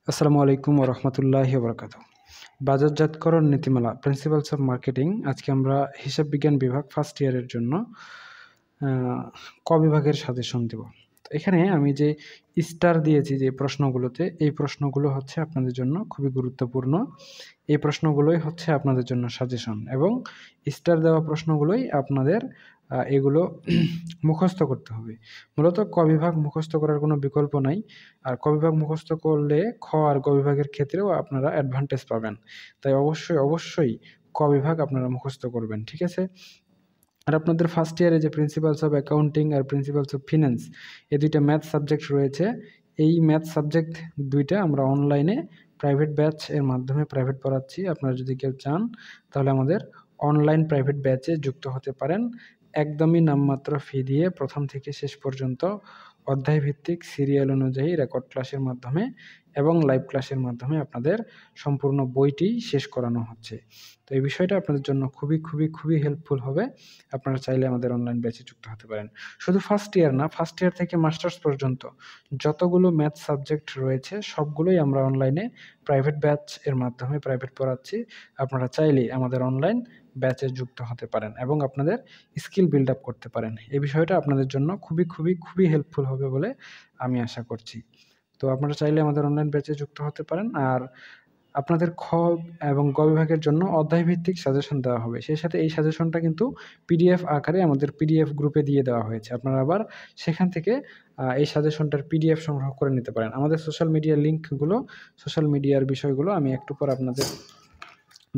আসসালামু আলাইকুম ওয়া রাহমাতুল্লাহি ওয়া বারাকাতুহু। বাজারজাতকরণ নীতিমালা প্রিন্সিপালস অফ মার্কেটিং। আজকে আমরা হিসাব বিজ্ঞান বিভাগ ফার্স্ট ইয়ারের জন্য আ ক বিভাগের সাজেশন দেব। তো এখানে আমি যে স্টার দিয়েছি যে প্রশ্নগুলোতে, এই প্রশ্নগুলো হচ্ছে আপনাদের জন্য খুবই গুরুত্বপূর্ণ। এই প্রশ্নগুলোই হচ্ছে আপনাদের জন্য সাজেশন এবং স্টার দেওয়া প্রশ্নগুলোই আপনাদের এগুলো মুখস্থ করতে হবে। মূলত ক বিভাগ মুখস্থ করার কোনো বিকল্প নাই। আর ক বিভাগ মুখস্থ করলে খ আর গ বিভাগের ক্ষেত্রেও আপনারা অ্যাডভান্টেজ পাবেন। তাই অবশ্যই ক বিভাগ আপনারা মুখস্থ করবেন। ঠিক আছে? আর আপনাদের ফার্স্ট ইয়ারে যে প্রিন্সিপালস অফ অ্যাকাউন্টিং আর প্রিন্সিপালস অফ ফিন্যান্স এই ২ টা ম্যাথ সাবজেক্ট রয়েছে। এই ম্যাথ সাবজেক্ট ২ টা আমরা অনলাইনে প্রাইভেট ব্যাচ এর মাধ্যমে প্রাইভেট পড়াচ্ছি। আপনারা যদি কেউ চান তাহলে আমাদের অনলাইন প্রাইভেট ব্যাচে যুক্ত হতে পারেন। একদমই নামমাত্র ফি দিয়ে ১ম থেকে শেষ পর্যন্ত অধ্যায়ভিত্তিক সিরিয়াল অনুযায়ী রেকর্ড ক্লাসের মাধ্যমে এবং লাইভ ক্লাসের মাধ্যমে আপনাদের সম্পূর্ণ বইটি শেষ করানো হচ্ছে। তো এই বিষয়টা আপনাদের জন্য খুবই হেল্পফুল হবে। আপনারা চাইলে আমাদের অনলাইন ব্যাচে যুক্ত হতে পারেন। শুধু ফার্স্ট ইয়ার না, ফার্স্ট ইয়ার থেকে মাস্টার্স পর্যন্ত যতগুলো ম্যাথ সাবজেক্ট রয়েছে সবগুলোই আমরা অনলাইনে প্রাইভেট ব্যাচ এর মাধ্যমে প্রাইভেট পড়াচ্ছি। আপনারা চাইলেই আমাদের অনলাইন ব্যাচে যুক্ত হতে পারেন এবং আপনাদের স্কিল বিল্ড আপ করতে পারেন। এই বিষয়টা আপনাদের জন্য খুবই হেল্পফুল হবে বলে আমি আশা করছি। তো আপনারা চাইলে আমাদের অনলাইন ব্যাচে যুক্ত হতে পারেন। আর আপনাদের খ এবং গ বিভাগের জন্য অধ্যায়ভিত্তিক সাজেশন দেওয়া হবে। সেই সাথে এই সাজেশনটা কিন্তু পিডিএফ আকারে আমাদের পিডিএফ গ্রুপে দিয়ে দেওয়া হয়েছে। আপনারা আবার সেখান থেকে এই সাজেশনটার পিডিএফ সংগ্রহ করে নিতে পারেন। আমাদের সোশ্যাল মিডিয়ার লিঙ্কগুলো, সোশ্যাল মিডিয়ার বিষয়গুলো আমি একটু পর আপনাদের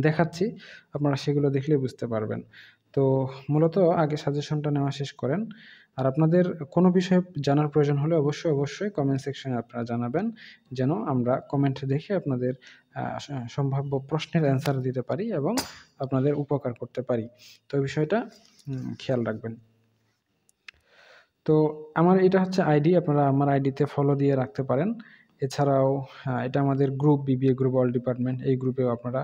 দেখাচ্ছি। আপনারা সেগুলো দেখলেই বুঝতে পারবেন। তো মূলত আগে সাজেশনটা নেওয়া শেষ করেন। আর আপনাদের কোনো বিষয়ে জানার প্রয়োজন হলে অবশ্যই কমেন্ট সেকশনে আপনারা জানাবেন। যেন আমরা কমেন্ট দেখে আপনাদের সম্ভাব্য প্রশ্নের অ্যান্সার দিতে পারি এবং আপনাদের উপকার করতে পারি। তো এই বিষয়টা খেয়াল রাখবেন। তো আমার এটা হচ্ছে আইডি। আপনারা আমার আইডিতে ফলো দিয়ে রাখতে পারেন। এছাড়াও এটা আমাদের group, BBA group all department. এই গ্রুপেও আপনারা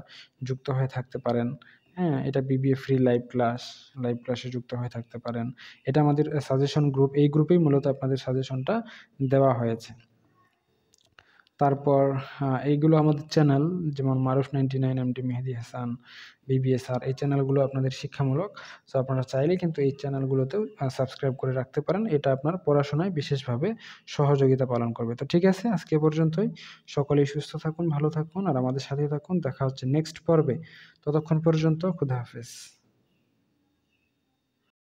যুক্ত হয়ে থাকতে পারেন। হ্যাঁ? এটা বিবিএ ফ্রি লাইভ ক্লাসে যুক্ত হয়ে থাকতে পারেন। এটা আমাদের সাজেশন গ্রুপ। এই গ্রুপেই মূলত আপনাদের সাজেশনটা দেওয়া হয়েছে। তারপর এইগুলো আমাদের চ্যানেল, যেমন মারুফ 99, এমডি মেহেদী হাসান, বিবিএসআর, এই চ্যানেলগুলো আপনাদের শিক্ষামূলক। সো আপনারা চাইলে কিন্তু এই চ্যানেলগুলোতেও সাবস্ক্রাইব করে রাখতে পারেন। এটা আপনার পড়াশোনায় বিশেষভাবে সহযোগিতা পালন করবে। তো ঠিক আছে, আজকে এ পর্যন্তই। সকলেই সুস্থ থাকুন, ভালো থাকুন আর আমাদের সাথেই থাকুন। দেখা হচ্ছে নেক্সট পর্বে। ততক্ষণ পর্যন্ত খুদা হাফেজ।